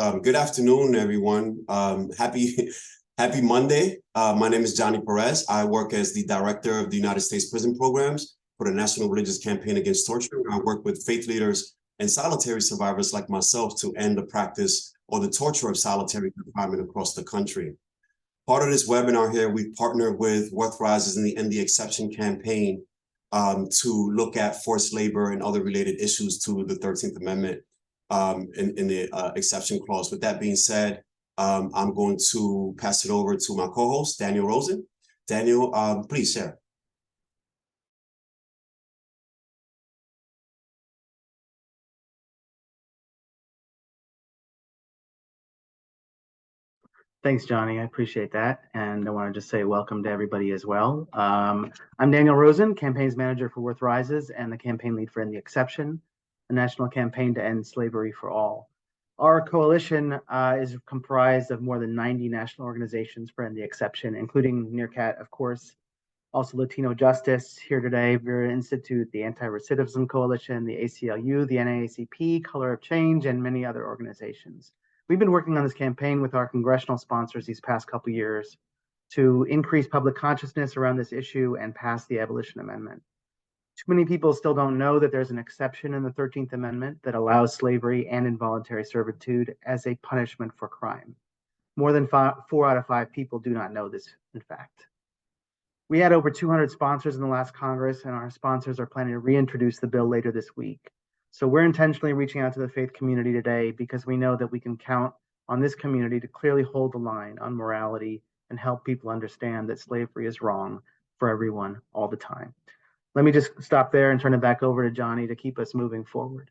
Good afternoon, everyone. Happy Monday. My name is Johnny Perez. I work as the director of the United States Prison Programs for the National Religious Campaign Against Torture. I work with faith leaders and solitary survivors like myself to end the practice or the torture of solitary confinement across the country. Part of this webinar here, we've partnered with Worth Rises in the End the Exception campaign to look at forced labor and other related issues to the 13th Amendment in the exception clause. With that being said, I'm going to pass it over to my co-host, Daniel Rosen. Daniel, please share. Thanks, Johnny. I appreciate that. And I want to just say welcome to everybody as well. I'm Daniel Rosen, campaigns manager for Worth Rises and the campaign lead for End the Exception, a national campaign to end slavery for all. Our coalition is comprised of more than 90 national organizations for End the Exception, including NRCAT, of course, also Latino Justice here today, Vera Institute, the Anti-Recidivism Coalition, the ACLU, the NAACP, Color of Change, and many other organizations. We've been working on this campaign with our congressional sponsors these past couple years to increase public consciousness around this issue and pass the Abolition Amendment. Too many people still don't know that there's an exception in the 13th Amendment that allows slavery and involuntary servitude as a punishment for crime. More than 4 out of 5 people do not know this, in fact. We had over 200 sponsors in the last Congress, and our sponsors are planning to reintroduce the bill later this week. So we're intentionally reaching out to the faith community today because we know that we can count on this community to clearly hold the line on morality and help people understand that slavery is wrong for everyone all the time. Let me just stop there and turn it back over to Johnny to keep us moving forward.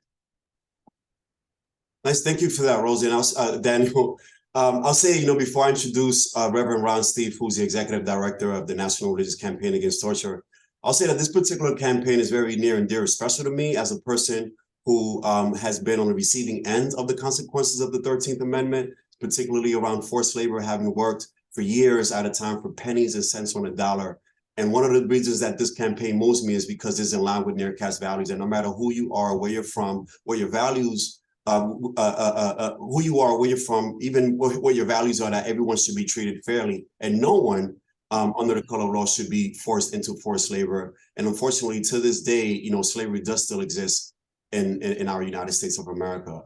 Nice, thank you for that, Rosie. And Daniel, I'll say, before I introduce Reverend Ron Steve, who's the executive director of the National Religious Campaign Against Torture, I'll say that this particular campaign is very near and dear, special to me as a person who has been on the receiving end of the consequences of the 13th Amendment, particularly around forced labor, having worked for years at a time for pennies and cents on a dollar. And one of the reasons that this campaign moves me is because it's in line with NRCAT's values. And no matter who you are, where you're from, what your values, who you are, where you're from, even what your values are, that everyone should be treated fairly. And no one under the color of law should be forced into forced labor. And unfortunately, to this day, slavery does still exist in our United States of America.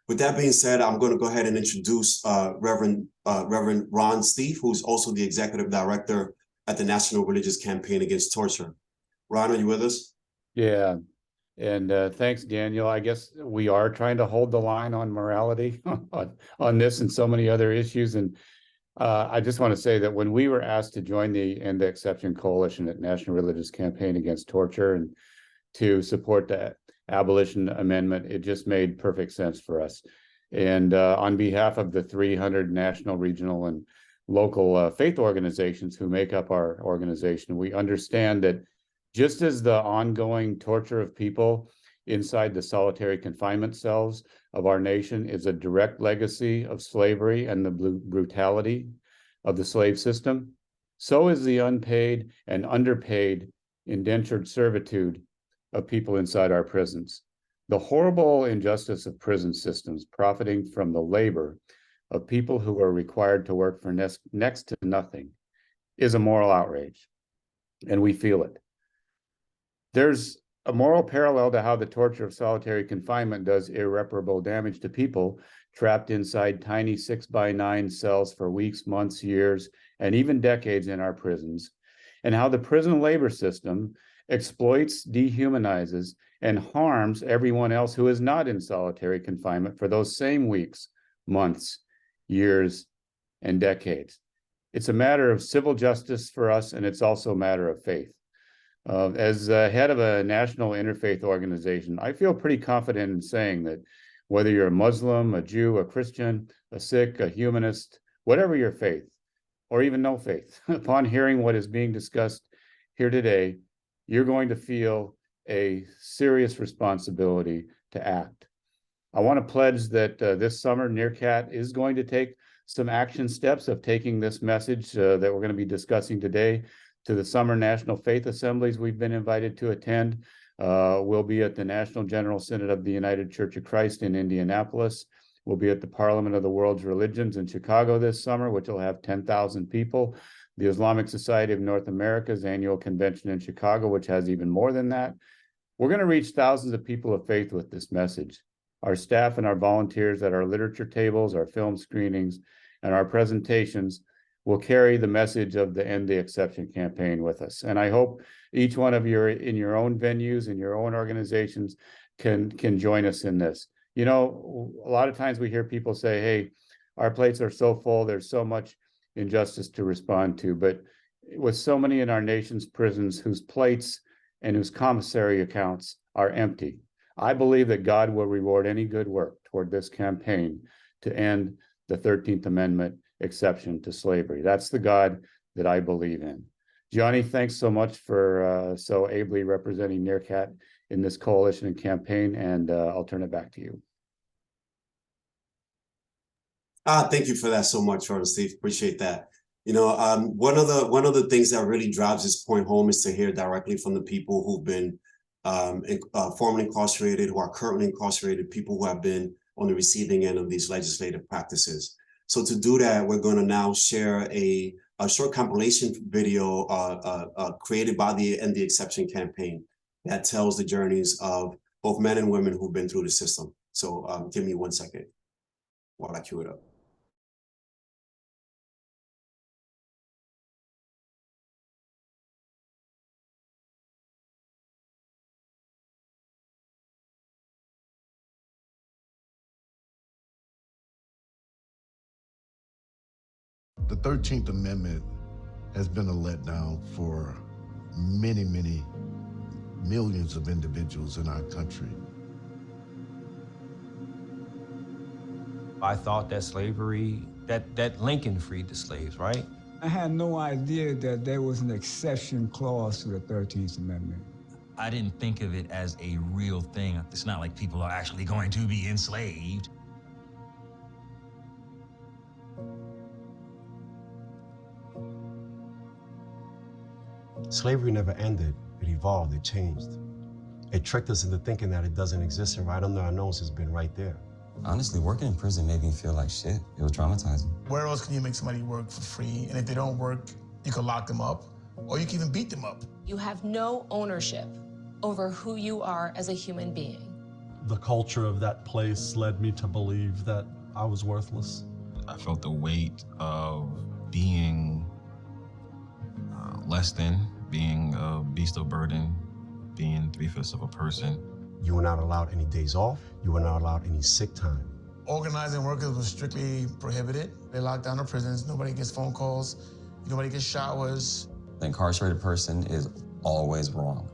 With that being said, I'm going to go ahead and introduce Reverend Ron Steve, who's also the executive director at the National Religious Campaign Against Torture. Ron, are you with us? Yeah, and thanks, Daniel. I guess we are trying to hold the line on morality on this and so many other issues. And I just want to say that when we were asked to join the End the Exception Coalition at National Religious Campaign Against Torture and to support the Abolition Amendment, it just made perfect sense for us. And on behalf of the 300 national, regional, and local faith organizations who make up our organization, we understand that just as the ongoing torture of people inside the solitary confinement cells of our nation is a direct legacy of slavery and the brutality of the slave system, so is the unpaid and underpaid indentured servitude of people inside our prisons. The horrible injustice of prison systems profiting from the labor of people who are required to work for next to nothing is a moral outrage, and we feel it. There's a moral parallel to how the torture of solitary confinement does irreparable damage to people trapped inside tiny 6x9 cells for weeks, months, years, and even decades in our prisons, and how the prison labor system exploits, dehumanizes, and harms everyone else who is not in solitary confinement for those same weeks, months, years, and decades. It's a matter of civil justice for us, and it's also a matter of faith. As head of a national interfaith organization, I feel pretty confident in saying that whether you're a Muslim, a Jew, a Christian, a Sikh, a humanist, whatever your faith, or even no faith, upon hearing what is being discussed here today, you're going to feel a serious responsibility to act. I want to pledge that this summer, NRCAT is going to take some action steps of taking this message that we're going to be discussing today to the summer National Faith Assemblies we've been invited to attend. We'll be at the National General Synod of the United Church of Christ in Indianapolis. We'll be at the Parliament of the World's Religions in Chicago this summer, which will have 10,000 people. The Islamic Society of North America's annual convention in Chicago, which has even more than that. We're going to reach thousands of people of faith with this message. Our staff and our volunteers at our literature tables, our film screenings, and our presentations will carry the message of the End the Exception campaign with us. And I hope each one of you in your own venues, in your own organizations, can join us in this. You know, a lot of times we hear people say, hey, our plates are so full, there's so much injustice to respond to. But with so many in our nation's prisons whose plates and whose commissary accounts are empty, I believe that God will reward any good work toward this campaign to end the 13th Amendment exception to slavery. That's the God that I believe in. Johnny, thanks so much for so ably representing NRCAT in this coalition and campaign, and I'll turn it back to you. Thank you for that so much, Brother Steve. Appreciate that. You know, one of the things that really drives this point home is to hear directly from the people who've been formerly incarcerated, who are currently incarcerated, people who have been on the receiving end of these legislative practices. So to do that, we're going to now share a short compilation video created by the End the Exception campaign that tells the journeys of both men and women who've been through the system. So give me 1 second while I cue it up. The 13th Amendment has been a letdown for many, many millions of individuals in our country. I thought that slavery, that Lincoln freed the slaves, right? I had no idea that there was an exception clause to the 13th Amendment. I didn't think of it as a real thing. It's not like people are actually going to be enslaved. Slavery never ended. It evolved, it changed. It tricked us into thinking that it doesn't exist, and right under our nose has been right there. Honestly, working in prison made me feel like shit. It was traumatizing. Where else can you make somebody work for free? And if they don't work, you can lock them up, or you can even beat them up. You have no ownership over who you are as a human being. The culture of that place led me to believe that I was worthless. I felt the weight of being less than, being a beast of burden, being 3/5 of a person. You were not allowed any days off. You were not allowed any sick time. Organizing workers was strictly prohibited. They locked down the prisons. Nobody gets phone calls. Nobody gets showers. The incarcerated person is always wrong.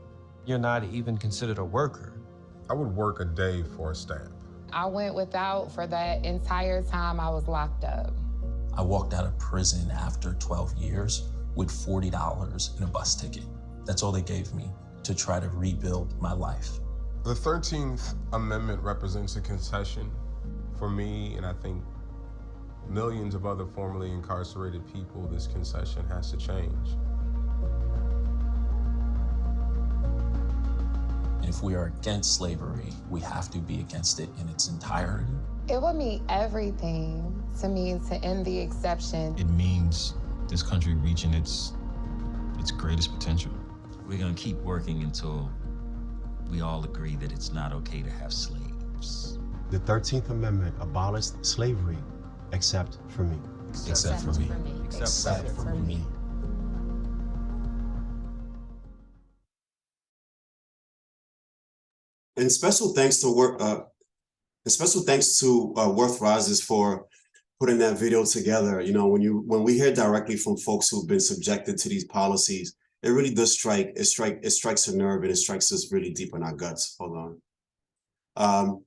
You're not even considered a worker. I would work a day for a stamp. I went without for that entire time I was locked up. I walked out of prison after 12 years with $40 and a bus ticket. That's all they gave me to try to rebuild my life. The 13th Amendment represents a concession for me, and I think millions of other formerly incarcerated people. This concession has to change. If we are against slavery, we have to be against it in its entirety. It would mean everything to me to end the exception. It means this country reaching its greatest potential. We're gonna keep working until we all agree that it's not okay to have slaves. The 13th Amendment abolished slavery, except for me. Except for me. Except for me. And special thanks to Worth Rises for putting that video together. You know, when we hear directly from folks who've been subjected to these policies, it really does strike a nerve, and it strikes us really deep in our guts. Hold on.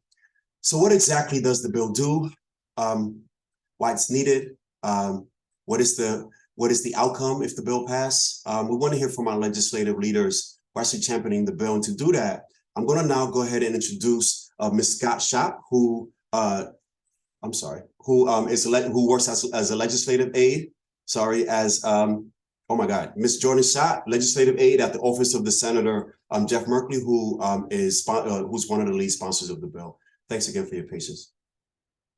So what exactly does the bill do? Why it's needed? What is the outcome if the bill passes? We want to hear from our legislative leaders who are actually championing the bill. And to do that, I'm going to now go ahead and introduce Ms. Scott Schopp, who works as a legislative aide. Ms. Jordan Schott, legislative aide at the office of the Senator Jeff Merkley, who's one of the lead sponsors of the bill. Thanks again for your patience.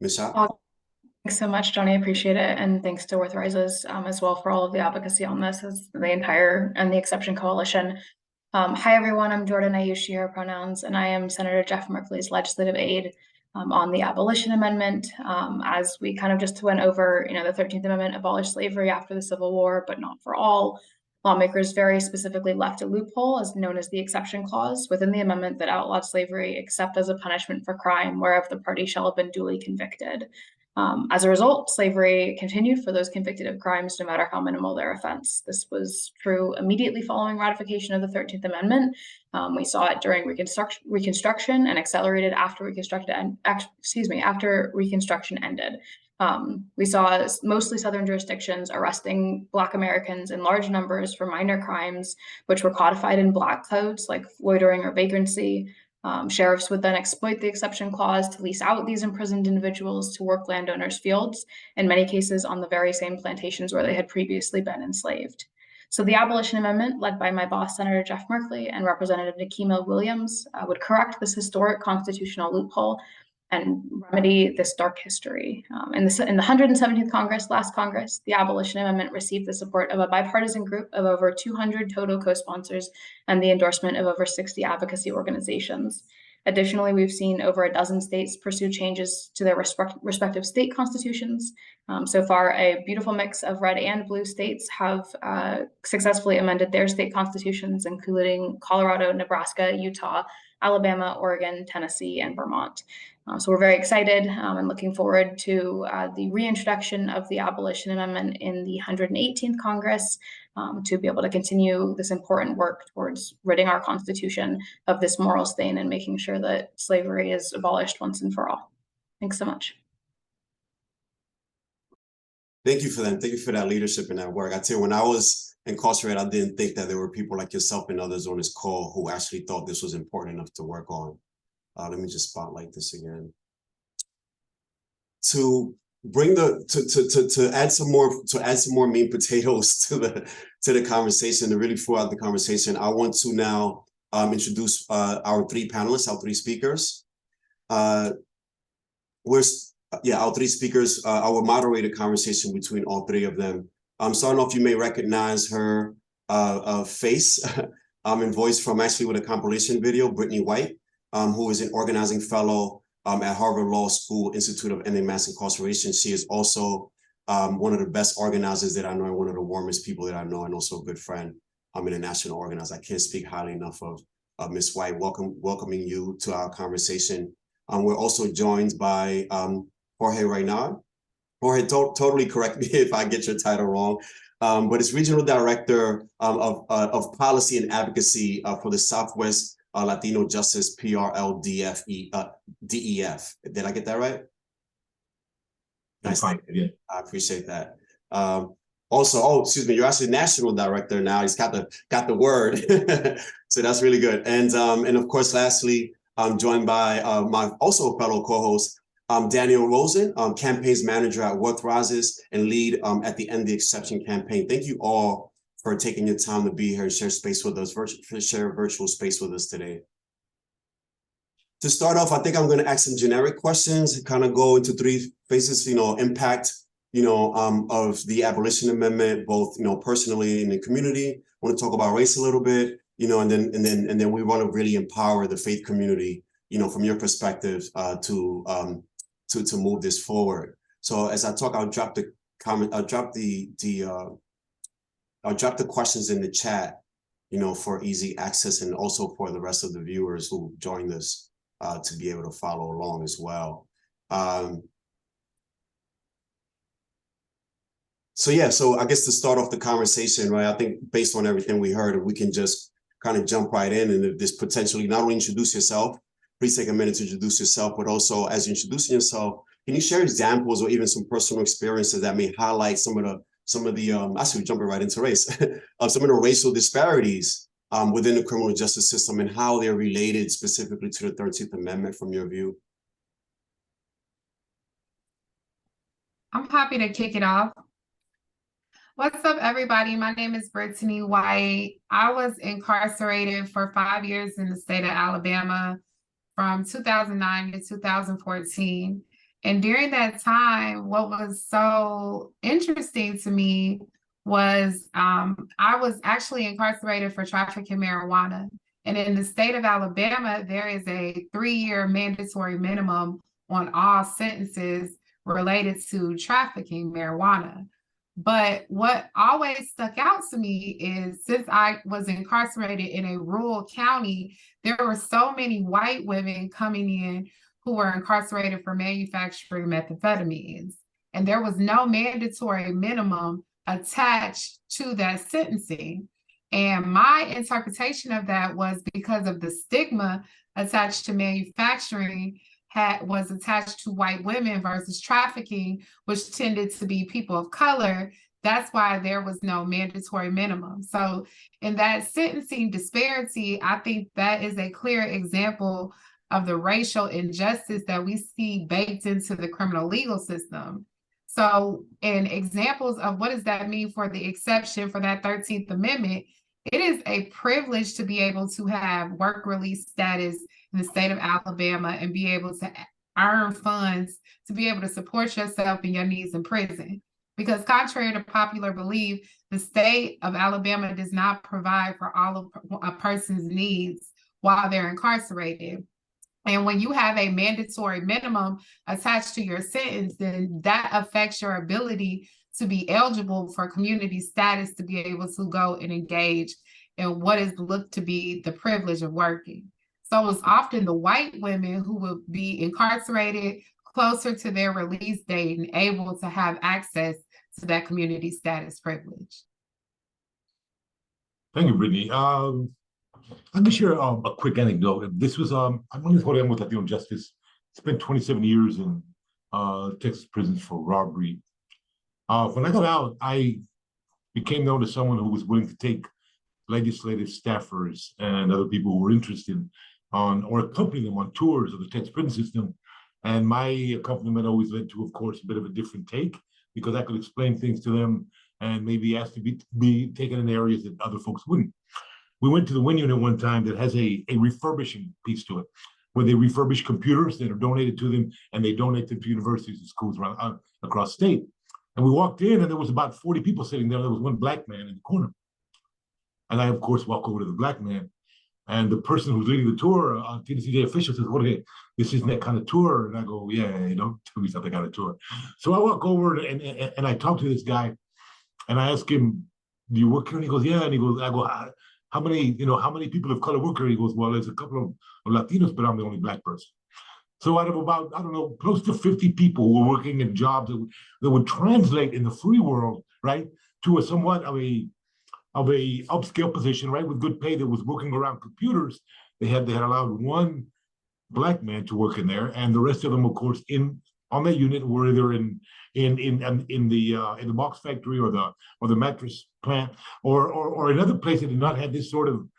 Ms. Shah? Thanks so much, Johnny. I appreciate it. And thanks to Worth Rises as well for all of the advocacy on this, as the entire and the Exception Coalition. Hi, everyone. I'm Jordan. I use she, her pronouns, and I am Senator Jeff Merkley's legislative aide on the Abolition Amendment. As we kind of just went over, the 13th Amendment abolished slavery after the Civil War, but not for all. Lawmakers very specifically left a loophole, as known as the exception clause, within the amendment that outlawed slavery except as a punishment for crime wherever the party shall have been duly convicted. As a result, slavery continued for those convicted of crimes, no matter how minimal their offense. This was true immediately following ratification of the 13th Amendment. We saw it during Reconstruction and accelerated after Reconstruction ended. We saw mostly Southern jurisdictions arresting Black Americans in large numbers for minor crimes, which were codified in Black codes like loitering or vagrancy. Sheriffs would then exploit the exception clause to lease out these imprisoned individuals to work landowners' fields, in many cases on the very same plantations where they had previously been enslaved. So the Abolition Amendment, led by my boss, Senator Jeff Merkley, and Representative Nikema Williams, would correct this historic constitutional loophole and remedy this dark history. In the 117th Congress, last Congress, the Abolition Amendment received the support of a bipartisan group of over 200 total co-sponsors and the endorsement of over 60 advocacy organizations. Additionally, we've seen over a dozen states pursue changes to their respective state constitutions. So far, a beautiful mix of red and blue states have successfully amended their state constitutions, including Colorado, Nebraska, Utah, Alabama, Oregon, Tennessee, and Vermont. So we're very excited and looking forward to the reintroduction of the Abolition Amendment in the 118th Congress to be able to continue this important work towards ridding our Constitution of this moral stain and making sure that slavery is abolished once and for all. Thanks so much. Thank you for that. Thank you for that leadership and that work. I tell you, when I was incarcerated, I didn't think that there were people like yourself and others on this call who actually thought this was important enough to work on. Let me just spotlight this again. To bring to add some more meat and potatoes to the conversation, to really throw the conversation, I want to now introduce our three panelists, our three speakers. Our three speakers. I will moderate a conversation between all three of them. So I don't know if you may recognize her face and voice from actually with a compilation video, Brittany White, who is an organizing fellow at Harvard Law School Institute of Ending Mass Incarceration. She is also one of the best organizers that I know and one of the warmest people that I know, and also a good friend. I'm an international organizer. I can't speak highly enough of Ms. White. Welcoming you to our conversation. We're also joined by Jorge Reynard. Jorge, totally correct me if I get your title wrong, but it's Regional Director of Policy and Advocacy for the Southwest Latino Justice PRLDF DEF. Did I get that right? Nice. I appreciate that. Also, excuse me, you're actually National Director now. He's got the word, so that's really good. And of course, lastly, I'm joined by my also fellow co-host, Daniel Rosen, Campaigns Manager at Worth Rises and lead at the End the Exception campaign. Thank you all for taking your time to be here and share space with us, share virtual space with us today. To start off, I think I'm going to ask some generic questions, kind of go into three phases, impact, of the Abolition Amendment, both, personally in the community. I want to talk about race a little bit, and then we want to really empower the faith community, from your perspective, to move this forward. So as I talk, I'll drop the comment, I'll drop the questions in the chat, for easy access, and also for the rest of the viewers who joined us to be able to follow along as well. So I guess to start off the conversation, right, I think based on everything we heard, we can just kind of jump right in, and this potentially not only introduce yourself, please take a minute to introduce yourself, but also as you're introducing yourself, can you share examples or even some personal experiences that may highlight some of the actually jumping right into race, some of the racial disparities within the criminal justice system and how they're related specifically to the 13th Amendment from your view? I'm happy to kick it off. What's up, everybody? My name is Brittany White. I was incarcerated for 5 years in the state of Alabama from 2009 to 2014. And during that time, what was so interesting to me was I was actually incarcerated for trafficking marijuana. And in the state of Alabama, there is a 3-year mandatory minimum on all sentences related to trafficking marijuana. But what always stuck out to me is since I was incarcerated in a rural county, there were so many white women coming in who were incarcerated for manufacturing methamphetamines. And there was no mandatory minimum attached to that sentencing. And my interpretation of that was because of the stigma attached to manufacturing was attached to white women versus trafficking, which tended to be people of color. That's why there was no mandatory minimum. So in that sentencing disparity, I think that is a clear example of the racial injustice that we see baked into the criminal legal system. So in examples of what does that mean for the exception for that 13th Amendment, it is a privilege to be able to have work release status in the state of Alabama and be able to earn funds to be able to support yourself and your needs in prison. Because contrary to popular belief, the state of Alabama does not provide for all of a person's needs while they're incarcerated. And when you have a mandatory minimum attached to your sentence, then that affects your ability to be eligible for community status to be able to go and engage in what is looked to be the privilege of working. So it's often the white women who will be incarcerated closer to their release date and able to have access to that community status privilege. Thank you, Brittany. I can share a quick anecdote. This was, I'm on this program with Latino Justice. Spent 27 years in Texas prisons for robbery. When I got out, I became known as someone who was willing to take legislative staffers and other people who were interested on or accompany them on tours of the Texas prison system. And my accompaniment always led to, of course, a bit of a different take because I could explain things to them and maybe ask to be taken in areas that other folks wouldn't. We went to the WIN unit one time that has a refurbishing piece to it, where they refurbish computers that are donated to them, and they donate them to universities and schools around across state. And we walked in, and there was about 40 people sitting there. There was one black man in the corner. And I, of course, walk over to the black man. And the person who's leading the tour, TDCJ official, says, "What? This isn't that kind of tour." And I go, "Yeah, don't tell me it's not that kind of tour." So I walk over and I talk to this guy, and I ask him, "Do you work here?" And he goes, "Yeah." And he goes, I go, how many people of color work here? He goes, "Well, there's a couple of Latinos, but I'm the only black person." So out of about, I don't know, close to 50 people who were working in jobs that would translate in the free world, right, to a somewhat of a upscale position, right, with good pay that was working around computers, they had allowed one black man to work in there, and the rest of them, of course, on that unit were either in the box factory or the mattress plant or another place that did not have this sort of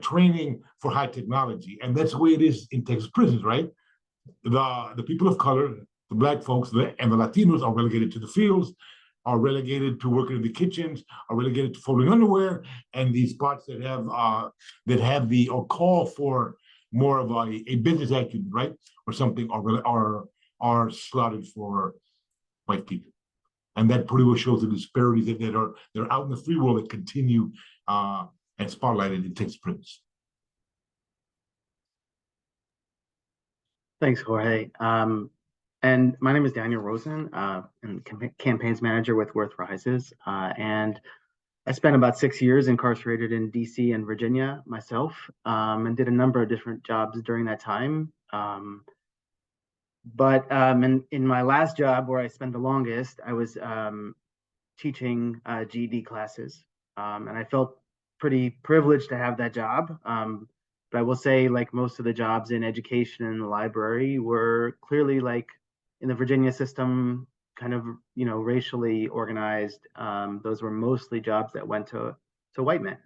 training for high technology. And that's the way it is in Texas prisons, right? The people of color, the black folks, and the Latinos are relegated to the fields, are relegated to working in the kitchens, are relegated to folding underwear, and these spots that have the call for more of a business acumen, right, or something, are slotted for white people. And that pretty well shows the disparities that are out in the free world that continue and spotlighted in Texas prisons. Thanks, Jorge. And my name is Daniel Rosen, and campaigns manager with Worth Rises. And I spent about 6 years incarcerated in DC and Virginia myself, and did a number of different jobs during that time. But in my last job, where I spent the longest, I was teaching GED classes, and I felt pretty privileged to have that job. But I will say, like most of the jobs in education and the library were clearly, like in the Virginia system, kind of, racially organized. Those were mostly jobs that went to white men.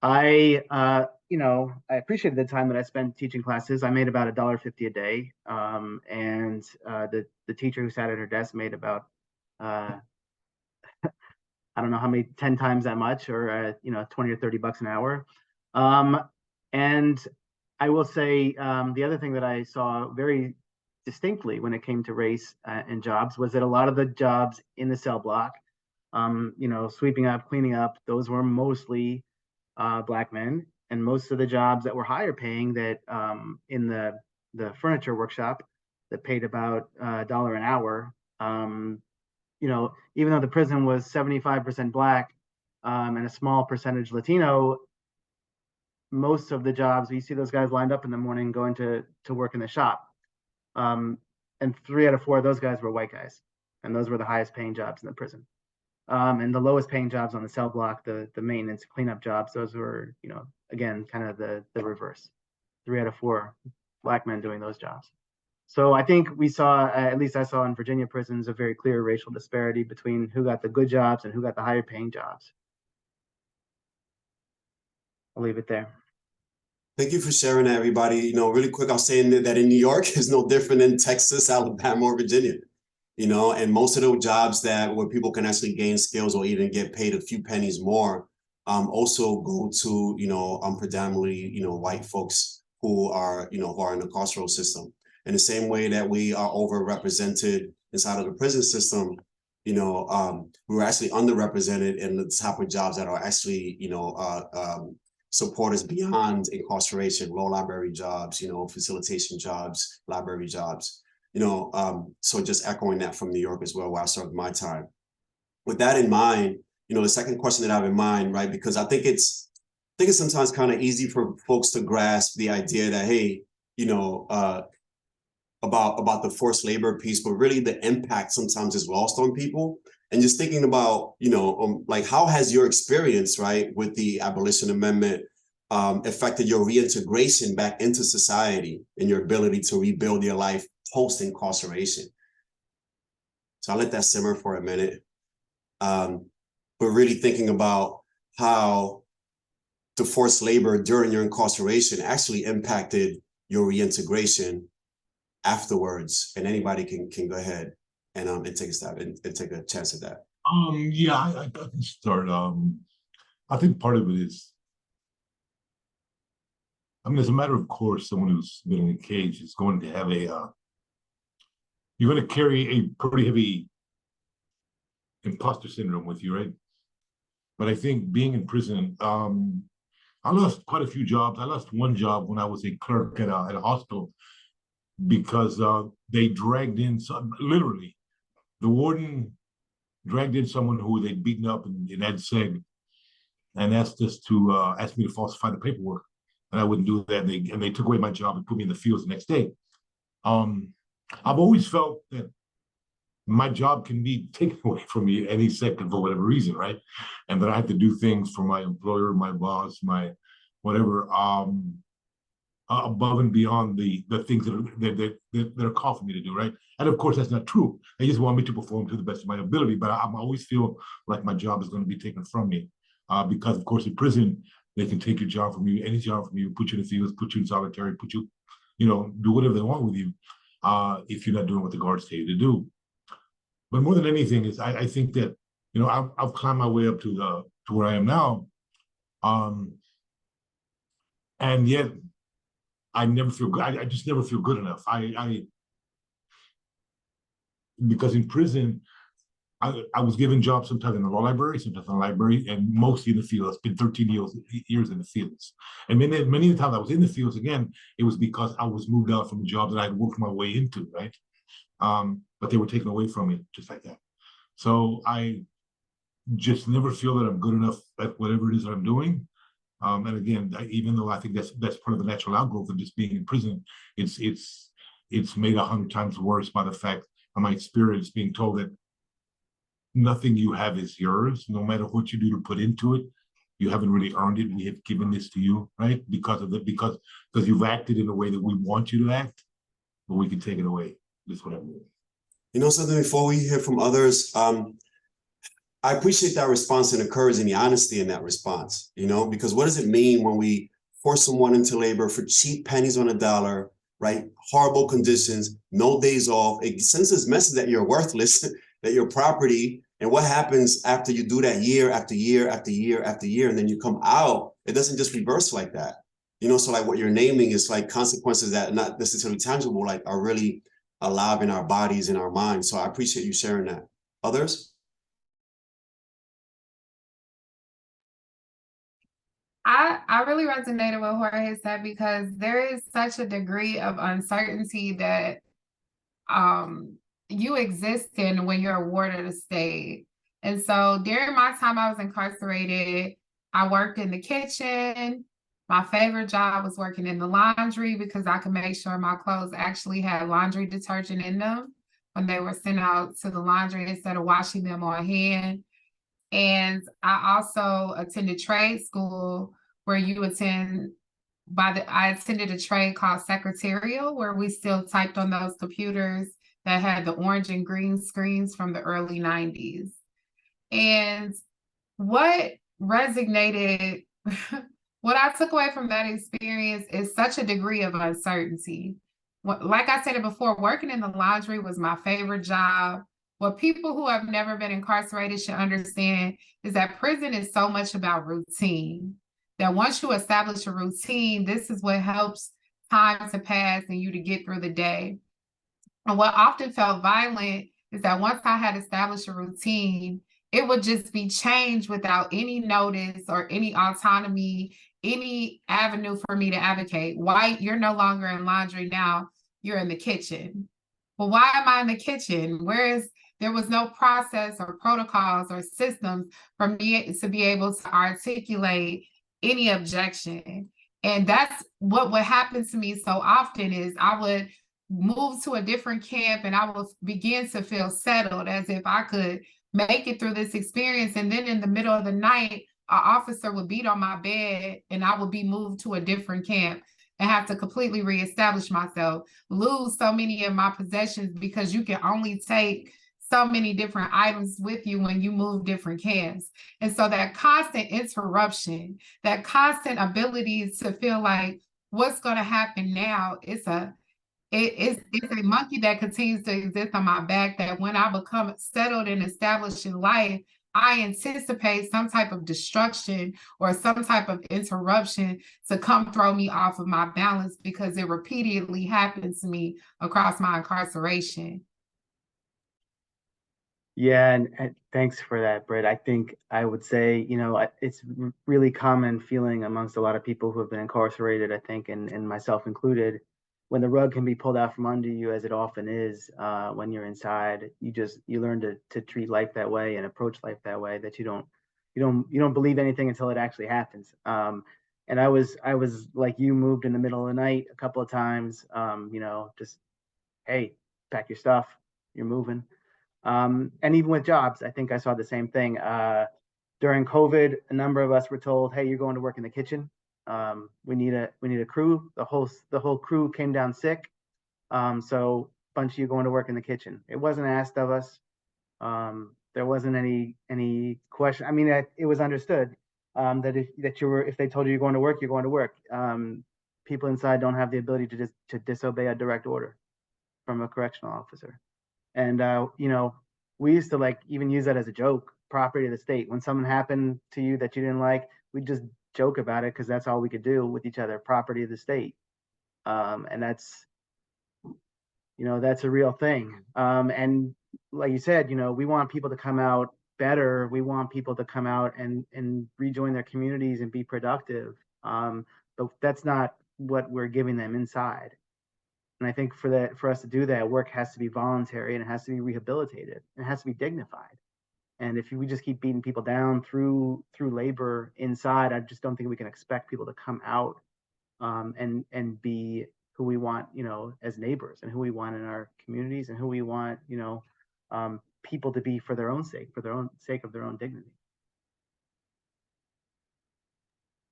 I appreciated the time that I spent teaching classes. I made about $1.50 a day, and the teacher who sat at her desk made about I don't know how many 10 times that much, or $20 or $30 an hour. And I will say the other thing that I saw very distinctly when it came to race and jobs was that a lot of the jobs in the cell block, sweeping up, cleaning up, those were mostly Black men, and most of the jobs that were higher paying that in the furniture workshop that paid about $1 an hour, even though the prison was 75% Black and a small percentage Latino, most of the jobs, you see those guys lined up in the morning going to work in the shop. And 3 out of 4 of those guys were white guys. And those were the highest paying jobs in the prison. And the lowest paying jobs on the cell block, the maintenance cleanup jobs, those were, again, kind of the reverse. 3 out of 4 Black men doing those jobs. So I think we saw, at least I saw in Virginia prisons, a very clear racial disparity between who got the good jobs and who got the higher paying jobs. I'll leave it there. Thank you for sharing that, everybody. Really quick, I'll say that in New York is no different than Texas, Alabama, or Virginia. And most of those jobs where people can actually gain skills or even get paid a few pennies more, also go to predominantly white folks who are in the carceral system. In the same way that we are overrepresented inside of the prison system, we were actually underrepresented in the type of jobs that are actually support us beyond incarceration, law library jobs, facilitation jobs, library jobs, so just echoing that from New York as well, where I served my time. With that in mind, the second question that I have in mind, right, because I think it's sometimes kind of easy for folks to grasp the idea that, hey, about the forced labor piece, but really the impact sometimes is lost on people. And just thinking about, like, how has your experience, right, with the Abolition Amendment affected your reintegration back into society and your ability to rebuild your life post-incarceration? So I'll let that simmer for a minute. But really thinking about how the forced labor during your incarceration actually impacted your reintegration afterwards. And anybody can go ahead and take a stab and take a chance at that. Yeah, I can start. I think part of it is, as a matter of course, someone who's been in a cage is going to have you're going to carry a pretty heavy imposter syndrome with you, right? But I think being in prison, I lost quite a few jobs. I lost one job when I was a clerk at a hospital because they dragged in literally, the warden dragged in someone who they'd beaten up in Ed Seg and asked me to falsify the paperwork. And I wouldn't do that. And they took away my job and put me in the fields the next day. I've always felt that my job can be taken away from me any second for whatever reason, right? And that I have to do things for my employer, my boss, my whatever, above and beyond the things that are called for me to do, right? And of course, that's not true. They just want me to perform to the best of my ability, but I always feel like my job is going to be taken from me because, of course, in prison, they can take your job from you, any job from you, put you in the fields, put you in solitary, put you, do whatever they want with you if you're not doing what the guards tell you to do. But more than anything is, I think that, I've climbed my way up to where I am now, and yet I never feel good. I just never feel good enough. Because in prison, I was given jobs sometimes in the law library, sometimes in the library, and mostly in the field. I spent 13 years in the fields. And many of the times I was in the fields, again, it was because I was moved out from a job that I had worked my way into, right? But they were taken away from me just like that. So I just never feel that I'm good enough at whatever it is that I'm doing. And again, even though I think that's part of the natural outgrowth of just being in prison, it's made 100 times worse by the fact of my experience being told that nothing you have is yours, no matter what you do to put into it. You haven't really earned it. We have given this to you, right? Because you've acted in a way that we want you to act, but we can take it away. That's what I mean. Something before we hear from others, I appreciate that response and the courage and the honesty in that response, because what does it mean when we force someone into labor for cheap pennies on a dollar, right? Horrible conditions, no days off. It sends this message that you're worthless, that you're property. And what happens after you do that year after year after year after year, and then you come out, it doesn't just reverse like that. So like what you're naming is like consequences that are not necessarily tangible, like are really alive in our bodies and our minds. So I appreciate you sharing that. Others? I really resonated with what Jorge said, because there is such a degree of uncertainty that you exist in when you're awarded a stay. And so during my time I was incarcerated, I worked in the kitchen. My favorite job was working in the laundry, because I could make sure my clothes actually had laundry detergent in them when they were sent out to the laundry instead of washing them on hand. And I also attended trade school, where you attend I attended a trade called secretarial, where we still typed on those computers that had the orange and green screens from the early 90s. And what resonated, what I took away from that experience is such a degree of uncertainty. Like I said before, working in the laundry was my favorite job. What people who have never been incarcerated should understand is that prison is so much about routine, that once you establish a routine, this is what helps time to pass and you to get through the day. And what often felt violent is that once I had established a routine, it would just be changed without any notice or any autonomy, any avenue for me to advocate. Why? You're no longer in laundry now, you're in the kitchen. Well, why am I in the kitchen? There was no process or protocols or systems for me to be able to articulate any objection. And that's what would happen to me so often is I would move to a different camp and I would begin to feel settled, as if I could make it through this experience. And then in the middle of the night, an officer would beat on my bed and I would be moved to a different camp and have to completely reestablish myself, lose so many of my possessions, because you can only take so many different items with you when you move different camps. And so that constant interruption, that constant ability to feel like what's going to happen now, it's a monkey that continues to exist on my back, that when I become settled and established in life, I anticipate some type of destruction or some type of interruption to come throw me off of my balance, because it repeatedly happens to me across my incarceration. Yeah, and thanks for that, Britt. I think I would say, it's really common feeling amongst a lot of people who have been incarcerated, I think, and myself included, when the rug can be pulled out from under you, as it often is when you're inside. You learn to treat life that way and approach life that way, that you don't believe anything until it actually happens. And I was like you, moved in the middle of the night a couple of times. Just, hey, pack your stuff, you're moving. And even with jobs, I think I saw the same thing. During COVID, a number of us were told, hey, you're going to work in the kitchen. We need a crew. The whole crew came down sick. So a bunch of you going to work in the kitchen. It wasn't asked of us. There wasn't any question. I mean, it was understood that if they told you you're going to work, you're going to work. People inside don't have the ability to disobey a direct order from a correctional officer. And we used to even use that as a joke, property of the state. When something happened to you that you didn't like, we'd just joke about it, because that's all we could do with each other, property of the state. And that's a real thing. And like you said, we want people to come out better. We want people to come out and rejoin their communities and be productive. But that's not what we're giving them inside. And I think for us to do that, work has to be voluntary, and it has to be rehabilitated, and it has to be dignified. And if we just keep beating people down through labor inside, I just don't think we can expect people to come out and be who we want, as neighbors, and who we want in our communities, and who we want, people to be for their own sake of their own dignity.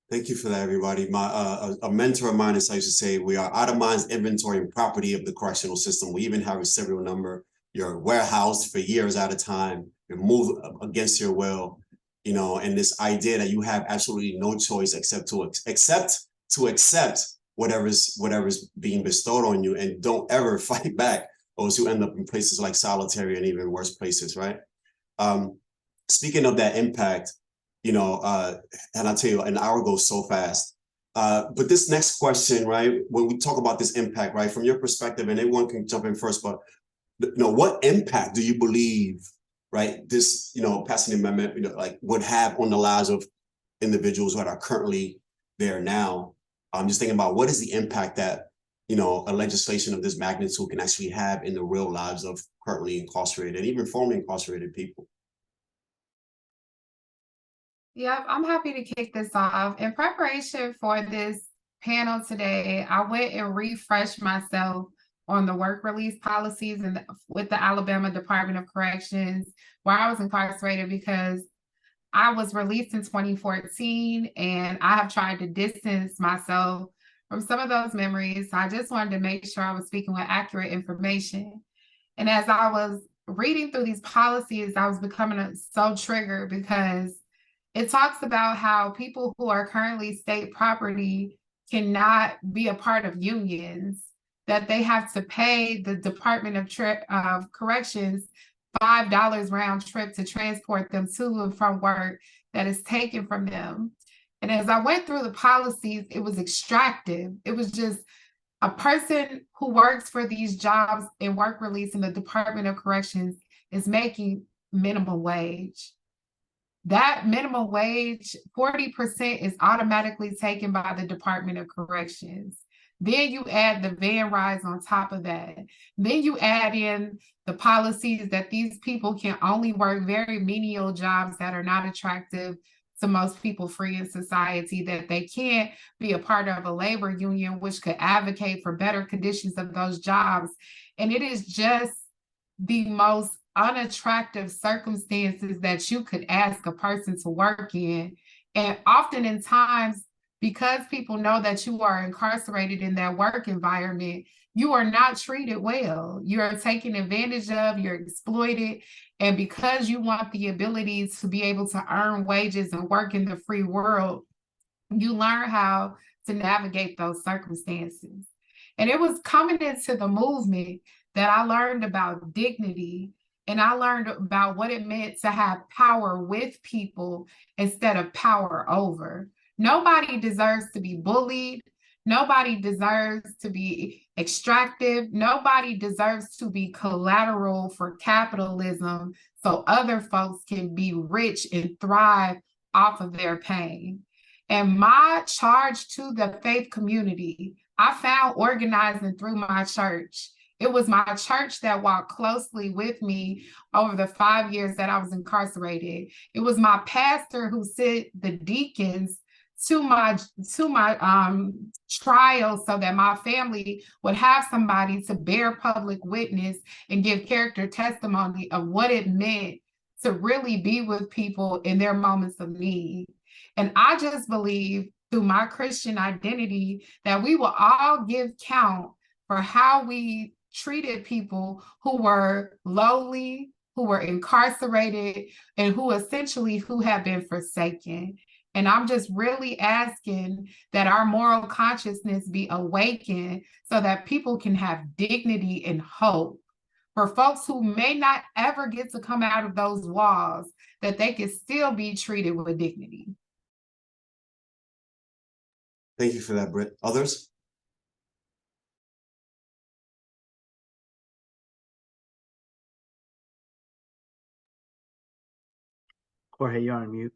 Thank you for that, everybody. A mentor of mine used to say, we are out of mind's inventory and property of the correctional system. We even have a serial number. You're warehoused for years at a time. You're moved against your will, and this idea that you have absolutely no choice except to accept whatever's being bestowed on you, and don't ever fight back, or else you end up in places like solitary and even worse places, right? Speaking of that impact, and I'll tell you, an hour goes so fast. But this next question, right, when we talk about this impact, right, from your perspective, and everyone can jump in first, but what impact do you believe, right, this, passing the amendment, like would have on the lives of individuals that are currently there now? I'm just thinking about what is the impact that, a legislation of this magnitude can actually have in the real lives of currently incarcerated and even formerly incarcerated people. Yep, I'm happy to kick this off. In preparation for this panel today, I went and refreshed myself on the work release policies and with the Alabama Department of Corrections, where I was incarcerated, because I was released in 2014 and I have tried to distance myself from some of those memories. So I just wanted to make sure I was speaking with accurate information. And as I was reading through these policies, I was becoming so triggered, because it talks about how people who are currently state property cannot be a part of unions, that they have to pay the Department of Corrections $5 round trip to transport them to and from work that is taken from them. And as I went through the policies, it was extractive. It was just a person who works for these jobs in work release in the Department of Corrections is making minimum wage. That minimum wage, 40% is automatically taken by the Department of Corrections. Then you add the van rides on top of that. Then you add in the policies that these people can only work very menial jobs that are not attractive to most people free in society, that they can't be a part of a labor union, which could advocate for better conditions of those jobs. And it is just the most unattractive circumstances that you could ask a person to work in. And often in times, because people know that you are incarcerated in that work environment, you are not treated well. You are taken advantage of, you're exploited. And because you want the ability to be able to earn wages and work in the free world, you learn how to navigate those circumstances. And it was coming into the movement that I learned about dignity, and I learned about what it meant to have power with people instead of power over. Nobody deserves to be bullied. Nobody deserves to be extractive. Nobody deserves to be collateral for capitalism so other folks can be rich and thrive off of their pain. And my charge to the faith community, I found organizing through my church. It was my church that walked closely with me over the 5 years that I was incarcerated. It was my pastor who sent the deacons to my trial so that my family would have somebody to bear public witness and give character testimony of what it meant to really be with people in their moments of need. And I just believe through my Christian identity that we will all give count for how we treated people who were lowly, who were incarcerated, and who have been forsaken. And I'm just really asking that our moral consciousness be awakened so that people can have dignity and hope. For folks who may not ever get to come out of those walls, that they can still be treated with dignity. Thank you for that, Britt. Others? Jorge, you're on mute.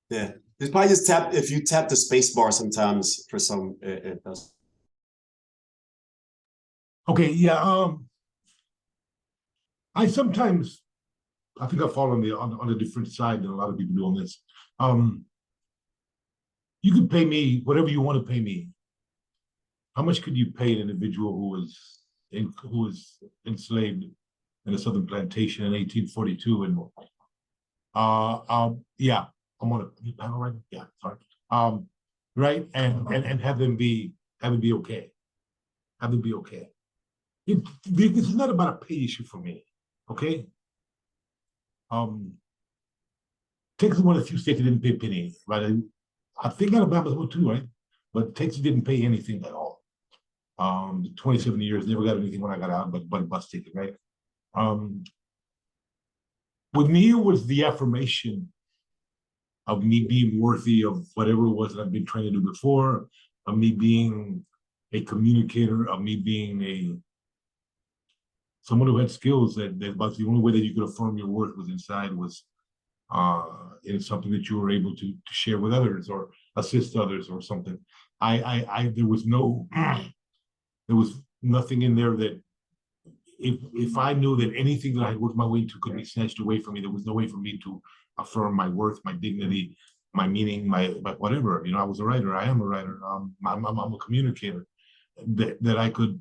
Yeah, it's probably just if you tap the space bar sometimes for some, it does. Okay, yeah. I think I fall on a different side than a lot of people do on this. You could pay me whatever you want to pay me. How much could you pay an individual who was enslaved in a southern plantation in 1842? And yeah, I'm on a panel right now. Yeah, sorry. Right, and have them be okay. Have them be okay. This is not about a pay issue for me. Okay. Texas is one of the few states that didn't pay a penny, right? I think Alabama's one too, right? But Texas didn't pay anything at all. 27 years, never got anything when I got out, but a bus ticket, right? With me, it was the affirmation of me being worthy of whatever it was that I've been trying to do before, of me being a communicator, of me being someone who had skills that about the only way that you could affirm your worth was inside was in something that you were able to share with others or assist others or something. There was nothing in there that if I knew that anything that I had worked my way into could be snatched away from me, there was no way for me to affirm my worth, my dignity, my meaning, my whatever. You know, I was a writer. I am a writer. I'm a communicator that I could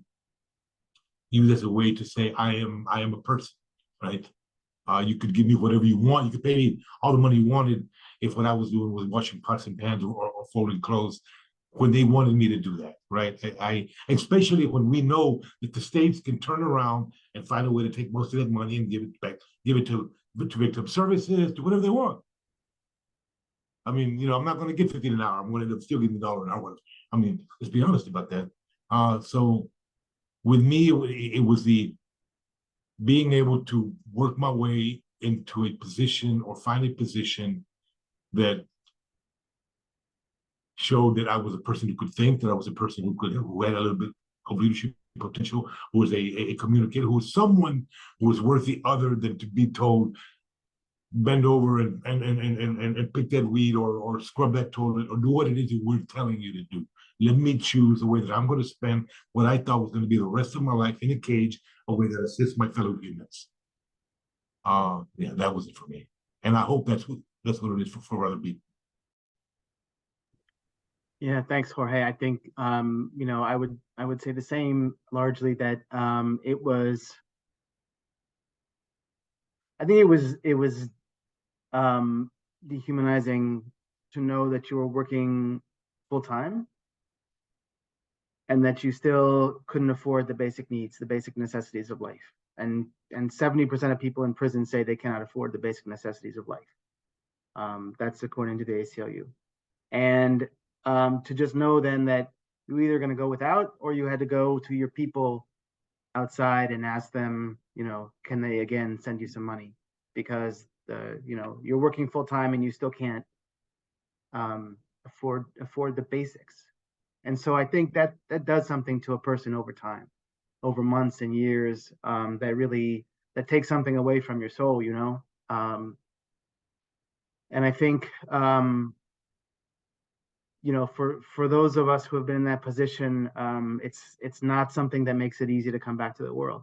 use as a way to say I am a person, right? You could give me whatever you want. You could pay me all the money you wanted if what I was doing was washing pots and pans or folding clothes when they wanted me to do that, right? Especially when we know that the states can turn around and find a way to take most of that money and give it back, give it to victim services, to whatever they want. I mean, you know, I'm not going to get $50 an hour. I'm going to end up still getting $1 an hour. I mean, let's be honest about that. So with me, it was the being able to work my way into a position or find a position that showed that I was a person who could think, that I was a person who had a little bit of leadership potential, who was a communicator, who was someone who was worthy other than to be told, bend over and pick that weed or scrub that toilet or do what it is that we're telling you to do. Let me choose the way that I'm going to spend what I thought was going to be the rest of my life in a cage, a way that assists my fellow humans. Yeah, that was it for me. And I hope that's what it is for other people. Yeah, thanks, Jorge. I think you know, I would say the same largely, that it was dehumanizing to know that you were working full time and that you still couldn't afford the basic needs, the basic necessities of life. And 70% of people in prison say they cannot afford the basic necessities of life. That's according to the ACLU. And to just know then that you're either going to go without, or you had to go to your people outside and ask them, you know, can they again send you some money, because you know, you're working full time and you still can't afford the basics. And so I think that does something to a person over time, over months and years, that takes something away from your soul, you know. And I think you know, for those of us who have been in that position, it's not something that makes it easy to come back to the world.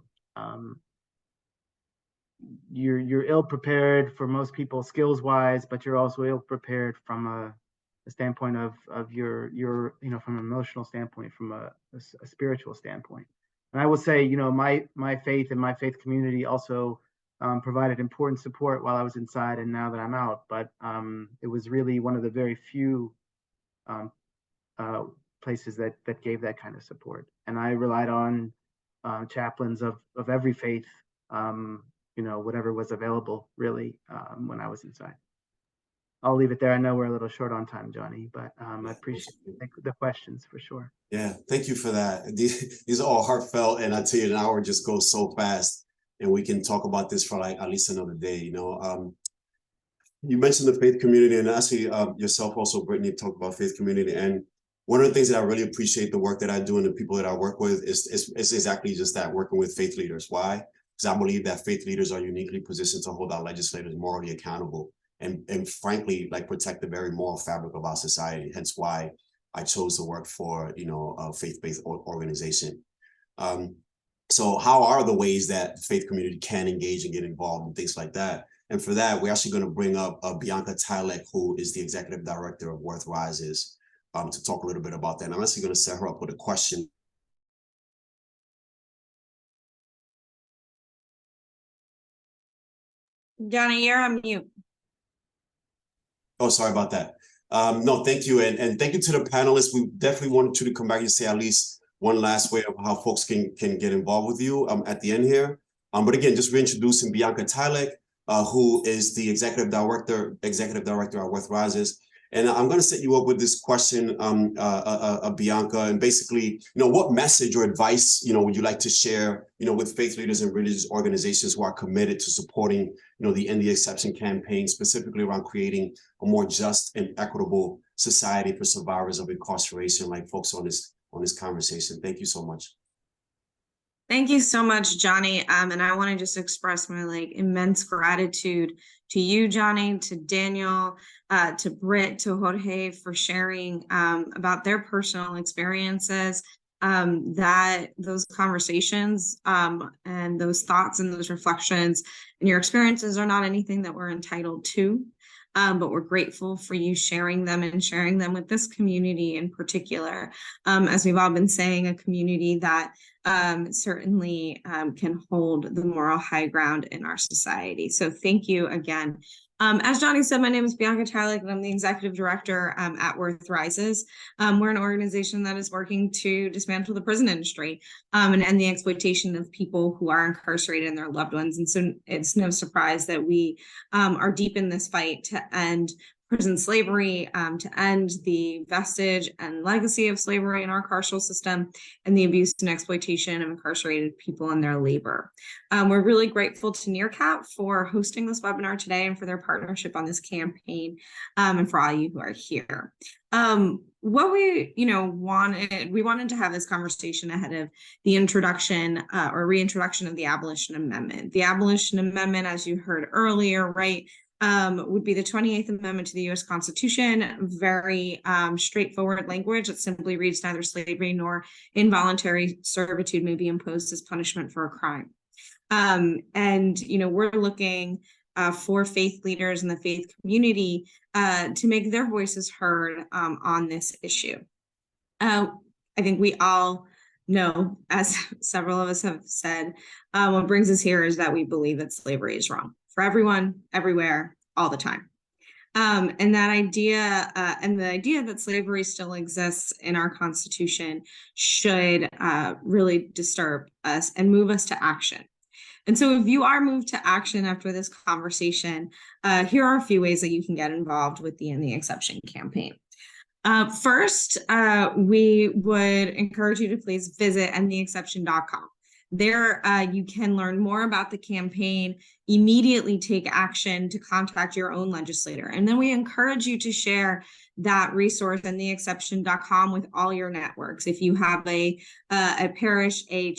You're ill prepared for most people skills wise, but you're also ill prepared from a standpoint of your you know, from an emotional standpoint, from a spiritual standpoint. And I will say, you know, my faith and my faith community also provided important support while I was inside and now that I'm out. But it was really one of the very few places that gave that kind of support. And I relied on chaplains of every faith, you know, whatever was available really, when I was inside. I'll leave it there. I know we're a little short on time, Johnny, but I appreciate the questions for sure. Yeah, thank you for that. These are all heartfelt, and I tell you, an hour just goes so fast, and we can talk about this for like at least another day. You know, you mentioned the faith community, and actually yourself also, Brittany, talked about faith community. And one of the things that I really appreciate the work that I do and the people that I work with is exactly just that, working with faith leaders. Why? Because I believe that faith leaders are uniquely positioned to hold our legislators morally accountable and frankly, like, protect the very moral fabric of our society. Hence why I chose to work for, you know, a faith-based organization. So how are the ways that the faith community can engage and get involved and things like that? And for that, we're actually going to bring up Bianca Tylek, who is the executive director of Worth Rises, to talk a little bit about that. And I'm actually going to set her up with a question. Johnny, you're on mute. Oh, sorry about that. No, thank you. And thank you to the panelists. We definitely wanted you to come back and say at least one last way of how folks can get involved with you at the end here. But again, just reintroducing Bianca Tylek, who is the executive director at Worth Rises. And I'm going to set you up with this question, Bianca, and basically, you know, what message or advice, you know, would you like to share, you know, with faith leaders and religious organizations who are committed to supporting, you know, the End the Exception campaign, specifically around creating a more just and equitable society for survivors of incarceration, like folks on this conversation. Thank you so much. Thank you so much, Johnny. And I want to just express my immense gratitude to you, Johnny, to Daniel, to Britt, to Jorge for sharing about their personal experiences. That those conversations and those thoughts and those reflections and your experiences are not anything that we're entitled to. But we're grateful for you sharing them and sharing them with this community in particular. As we've all been saying, a community that certainly can hold the moral high ground in our society. So thank you again. As Johnny said, my name is Bianca Tylik, and I'm the executive director at Worth Rises. We're an organization that is working to dismantle the prison industry and end the exploitation of people who are incarcerated and their loved ones. And so it's no surprise that we are deep in this fight to end prison slavery, to end the vestige and legacy of slavery in our carceral system and the abuse and exploitation of incarcerated people and their labor. We're really grateful to NRCAT for hosting this webinar today and for their partnership on this campaign, and for all of you who are here. What we wanted to have this conversation ahead of the introduction or reintroduction of the Abolition Amendment. The Abolition Amendment, as you heard earlier, right, would be the 28th Amendment to the U.S. Constitution. Very straightforward language that simply reads, neither slavery nor involuntary servitude may be imposed as punishment for a crime. And we're looking for faith leaders in the faith community to make their voices heard on this issue. I think we all know, as several of us have said, what brings us here is that we believe that slavery is wrong for everyone, everywhere, all the time. And that idea, and the idea that slavery still exists in our Constitution should really disturb us and move us to action. And so if you are moved to action after this conversation, here are a few ways that you can get involved with the End the Exception campaign. First, we would encourage you to please visit endtheexception.com. There, you can learn more about the campaign, immediately take action to contact your own legislator. And then we encourage you to share that resource, endtheexception.com, with all your networks. If you have a parish, a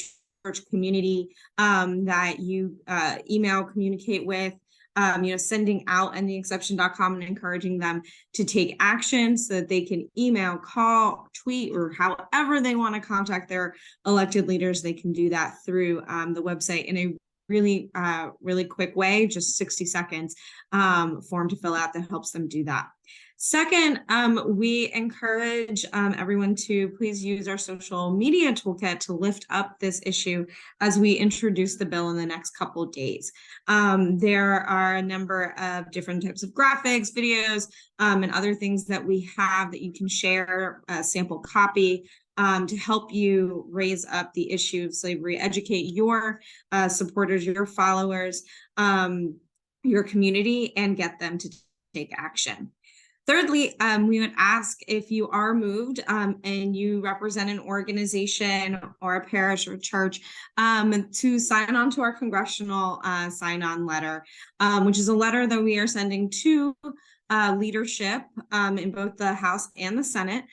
church community that you email, communicate with, sending out endtheexception.com and encouraging them to take action so that they can email, call, tweet, or however they want to contact their elected leaders. They can do that through the website in a really, really quick way, just 60 seconds form to fill out that helps them do that. Second, we encourage everyone to please use our social media toolkit to lift up this issue as we introduce the bill in the next couple of days. There are a number of different types of graphics, videos, and other things that we have that you can share, a sample copy, to help you raise up the issue of slavery, educate your supporters, your followers, your community, and get them to take action. Thirdly, we would ask, if you are moved and you represent an organization or a parish or church, to sign on to our congressional sign-on letter, which is a letter that we are sending to leadership in both the House and the Senate,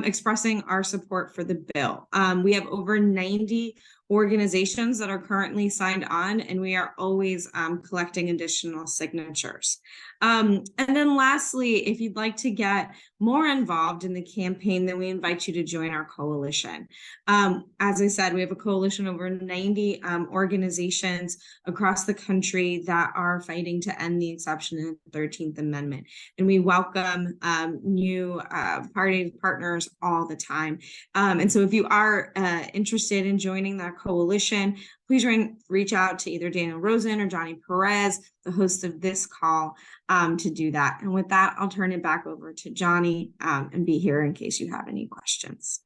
expressing our support for the bill. We have over 90 organizations that are currently signed on, and we are always collecting additional signatures. And then lastly, if you'd like to get more involved in the campaign, then we invite you to join our coalition. As I said, we have a coalition of over 90 organizations across the country that are fighting to end the exception in the 13th Amendment. And we welcome new party partners all the time. And so if you are interested in joining that coalition, please reach out to either Daniel Rosen or Johnny Perez, the host of this call, to do that. And with that, I'll turn it back over to Johnny and be here in case you have any questions.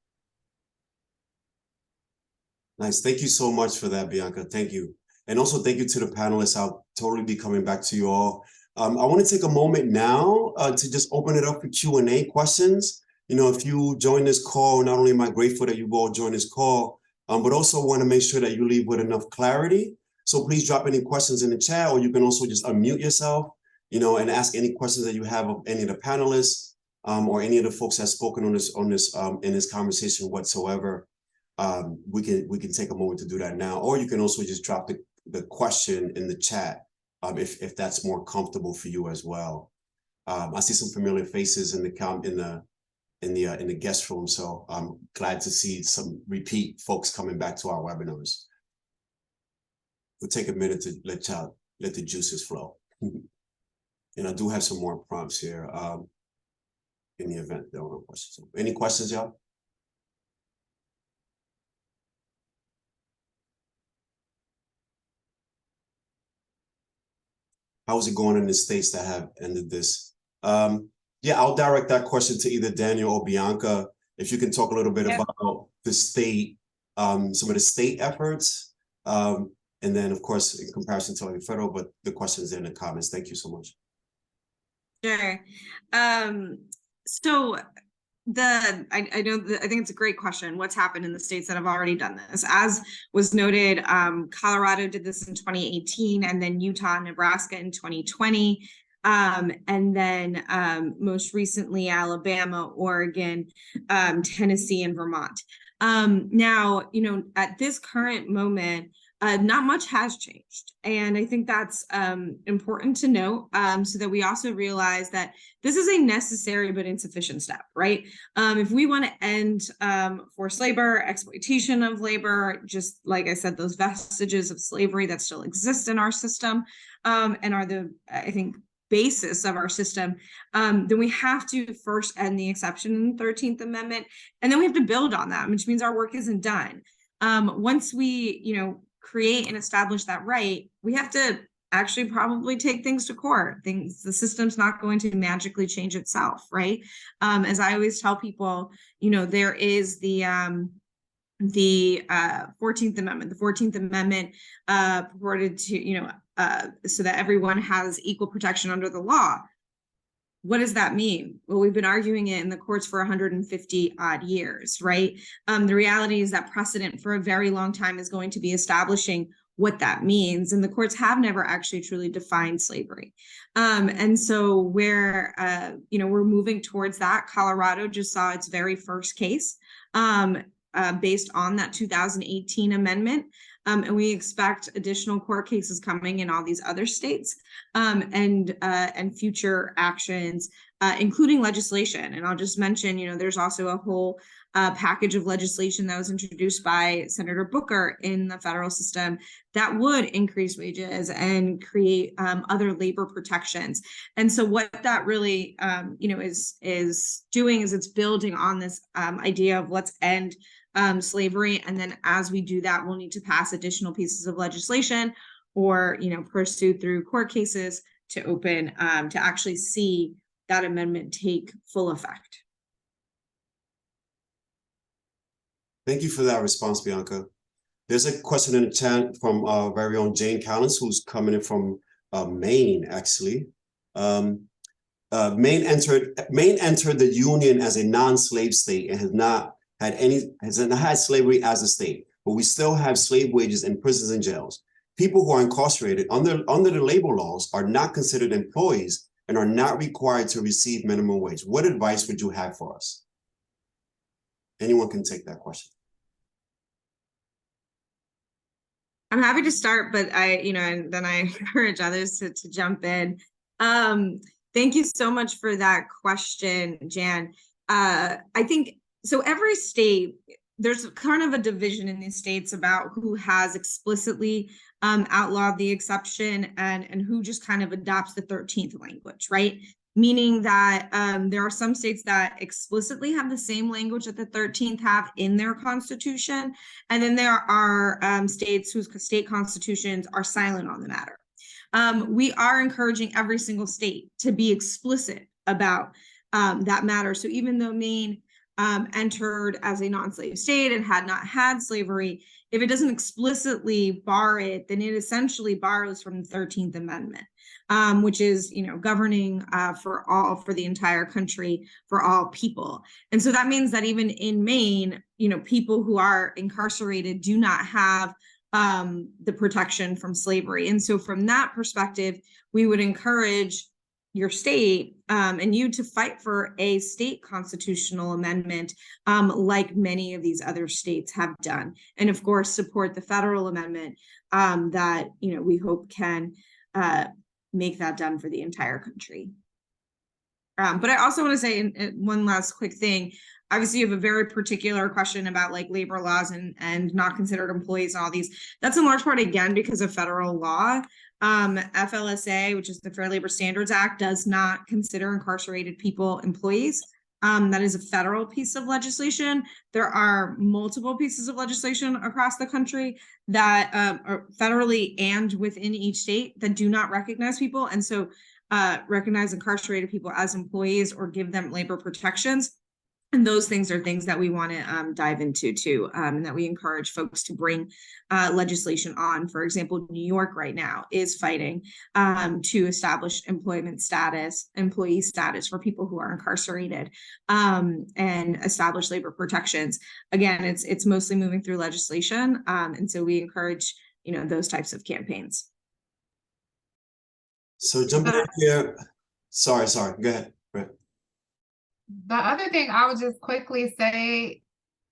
Nice. Thank you so much for that, Bianca. Thank you. And also thank you to the panelists. I'll totally be coming back to you all. I want to take a moment now to just open it up for Q&A questions. If you join this call, not only am I grateful that you all joined this call, but also want to make sure that you leave with enough clarity. So please drop any questions in the chat, or you can also just unmute yourself, and ask any questions that you have of any of the panelists. or any of the folks that's spoken on this in this conversation whatsoever, we can take a moment to do that now, or you can also just drop the question in the chat if that's more comfortable for you as well. I see some familiar faces in the guest room, so I'm glad to see some repeat folks coming back to our webinars. We'll take a minute to let the juices flow. And I do have some more prompts here in the event there are no questions. Any questions, y'all? How's it going in the states that have ended this? Yeah, I'll direct that question to either Daniel or Bianca. If you can talk a little bit about the state, some of the state efforts, and then of course in comparison to the federal, but the questions in the comments. Thank you so much. Sure. So I think it's a great question. What's happened in the states that have already done this? As was noted, Colorado did this in 2018, and then Utah and Nebraska in 2020. And then most recently, Alabama, Oregon, Tennessee, and Vermont. Now, at this current moment, not much has changed. And I think that's important to note, so that we also realize that this is a necessary but insufficient step, right? If we want to end forced labor, exploitation of labor, just like I said, those vestiges of slavery that still exist in our system and are I think, basis of our system, then we have to first end the exception in the 13th Amendment, and then we have to build on that, which means our work isn't done. Once we, create and establish that right, we have to actually probably take things to court. The system's not going to magically change itself, right? As I always tell people, there is the 14th Amendment. The 14th Amendment purported to, so that everyone has equal protection under the law. What does that mean? Well, we've been arguing it in the courts for 150 odd years, right? The reality is that precedent for a very long time is going to be establishing what that means. And the courts have never actually truly defined slavery. And so we're moving towards that. Colorado just saw its very first case based on that 2018 amendment. And we expect additional court cases coming in all these other states and future actions, including legislation. And I'll just mention, there's also a whole package of legislation that was introduced by Senator Booker in the federal system that would increase wages and create other labor protections. And so what that really, is doing is it's building on this idea of let's end slavery. And then as we do that, we'll need to pass additional pieces of legislation or, pursue through court cases to open, to actually see that amendment take full effect. Thank you for that response, Bianca. There's a question in the chat from our very own Jane Collins, who's coming in from Maine, actually. Maine entered the Union as a non-slave state and has not had slavery as a state, but we still have slave wages in prisons and jails. People who are incarcerated under the labor laws are not considered employees and are not required to receive minimum wage. What advice would you have for us? Anyone can take that question. I'm happy to start, but and then I encourage others to jump in. Thank you so much for that question, Jan. I think, so every state, there's kind of a division in these states about who has explicitly outlawed the exception and who just kind of adopts the 13th language, right? Meaning that there are some states that explicitly have the same language that the 13th have in their constitution. And then there are states whose state constitutions are silent on the matter. We are encouraging every single state to be explicit about that matter. So even though Maine entered as a non-slave state and had not had slavery, if it doesn't explicitly bar it, then it essentially borrows from the 13th Amendment, which is, governing for the entire country, for all people. And so that means that even in Maine, people who are incarcerated do not have the protection from slavery. And so from that perspective, we would encourage, your state and you to fight for a state constitutional amendment like many of these other states have done. And of course, support the federal amendment that, you know, we hope can make that done for the entire country. But I also want to say one last quick thing. Obviously, you have a very particular question about like labor laws and not considered employees and all these. That's in large part, again, because of federal law. FLSA, which is the Fair Labor Standards Act, does not consider incarcerated people employees. That is a federal piece of legislation. There are multiple pieces of legislation across the country that are federally and within each state that do not recognize people. And so recognize incarcerated people as employees or give them labor protections. And those things are things that we want to dive into too, and that we encourage folks to bring legislation on. For example, New York right now is fighting to establish employee status for people who are incarcerated and establish labor protections. Again, it's mostly moving through legislation, and so we encourage, you know, those types of campaigns. So jumping in here, sorry, go ahead. The other thing I would just quickly say,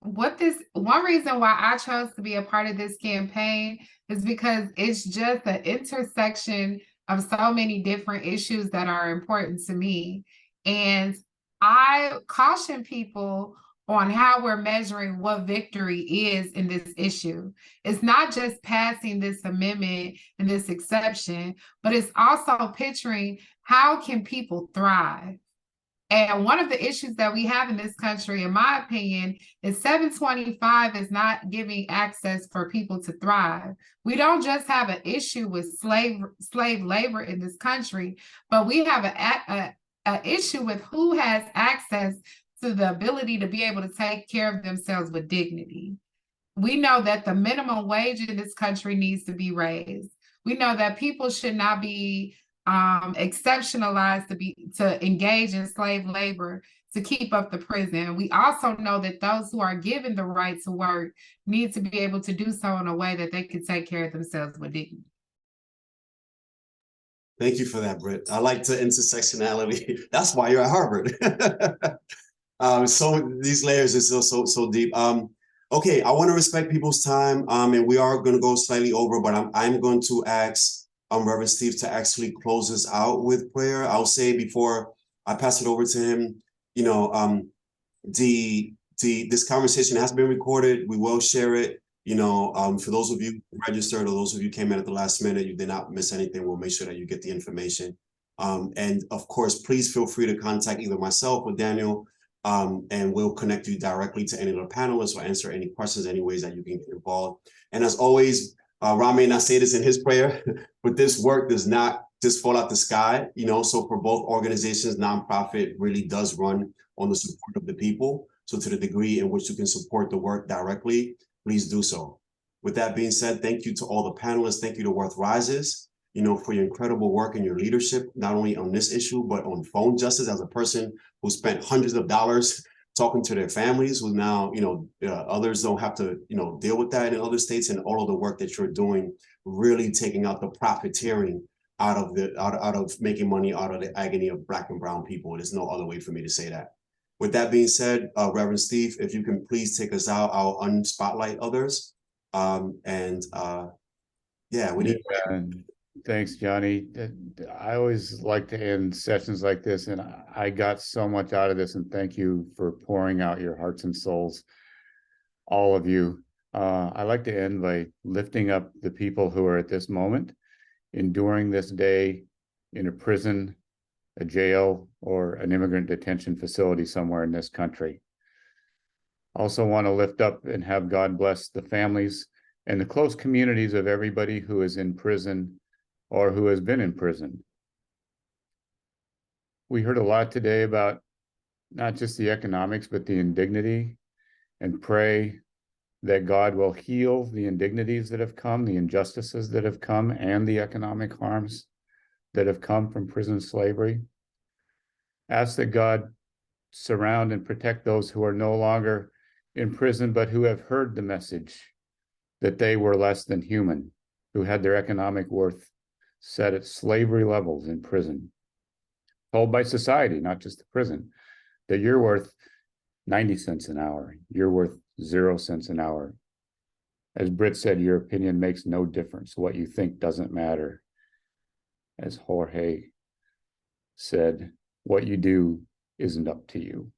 one reason why I chose to be a part of this campaign is because it's just an intersection of so many different issues that are important to me. And I caution people on how we're measuring what victory is in this issue. It's not just passing this amendment and this exception, but it's also picturing how can people thrive. And one of the issues that we have in this country, in my opinion, is 725 is not giving access for people to thrive. We don't just have an issue with slave labor in this country, but we have an issue with who has access to the ability to be able to take care of themselves with dignity. We know that the minimum wage in this country needs to be raised. We know that people should not be exceptionalized to engage in slave labor to keep up the prison. We also know that those who are given the right to work need to be able to do so in a way that they can take care of themselves with dignity. Thank you for that, Britt. I like the intersectionality. That's why you're at Harvard. So these layers is so deep. Okay, I want to respect people's time, and we are going to go slightly over, but I'm going to ask Reverend Steve to actually close us out with prayer. I'll say before I pass it over to him, you know, this conversation has been recorded. We will share it. You know, for those of you who registered or those of you who came in at the last minute, you did not miss anything. We'll make sure that you get the information. And of course, please feel free to contact either myself or Daniel, and we'll connect you directly to any of the panelists or answer any questions, any ways that you can get involved. And as always, Ron may not say this in his prayer, but this work does not just fall out the sky, you know, so for both organizations, nonprofit really does run on the support of the people. So to the degree in which you can support the work directly, please do so. With that being said, thank you to all the panelists. Thank you to Worth Rises, you know, for your incredible work and your leadership, not only on this issue, but on phone justice as a person who spent hundreds of dollars talking to their families, who now, you know, others don't have to, you know, deal with that in other states, and all of the work that you're doing, really taking out the profiteering out of making money out of the agony of Black and brown people. There's no other way for me to say that. With that being said, Reverend Steve, if you can please take us out, I'll unspotlight others. Yeah, we need. Thanks, Johnny. I always like to end sessions like this, and I got so much out of this, and thank you for pouring out your hearts and souls, all of you. I like to end by lifting up the people who are at this moment enduring this day in a prison, a jail, or an immigrant detention facility somewhere in this country. Also want to lift up and have God bless the families and the close communities of everybody who is in prison or who has been in prison. We heard a lot today about not just the economics, but the indignity, and pray that God will heal the indignities that have come, the injustices that have come, and the economic harms that have come from prison slavery. Ask that God surround and protect those who are no longer in prison, but who have heard the message that they were less than human, who had their economic worth set at slavery levels in prison. told by society, not just the prison, that you're worth 90 cents an hour. You're worth 0 cents an hour. As Britt said, your opinion makes no difference. What you think doesn't matter. As Jorge said, what you do isn't up to you.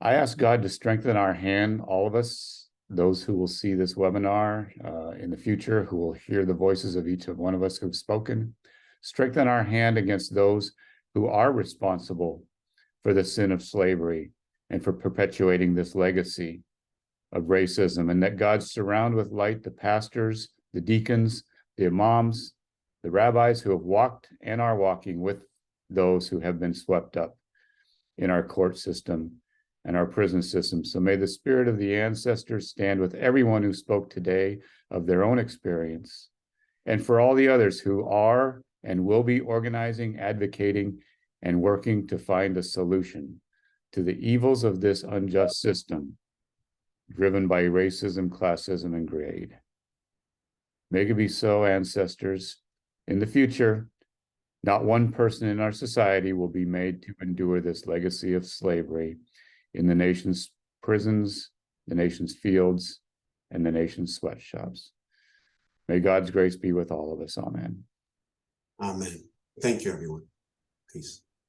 I ask God to strengthen our hand, all of us, those who will see this webinar in the future, who will hear the voices of each of one of us who've spoken, strengthen our hand against those who are responsible for the sin of slavery and for perpetuating this legacy of racism, and that God surround with light the pastors, the deacons, the imams, the rabbis who have walked and are walking with those who have been swept up in our court system and our prison system. So may the spirit of the ancestors stand with everyone who spoke today of their own experience, and for all the others who are and will be organizing, advocating, and working to find a solution to the evils of this unjust system driven by racism, classism, and grade. May it be so, ancestors. In the future, not one person in our society will be made to endure this legacy of slavery in the nation's prisons, the nation's fields, and the nation's sweatshops. May God's grace be with all of us. Amen. Amen. Thank you, everyone. Peace.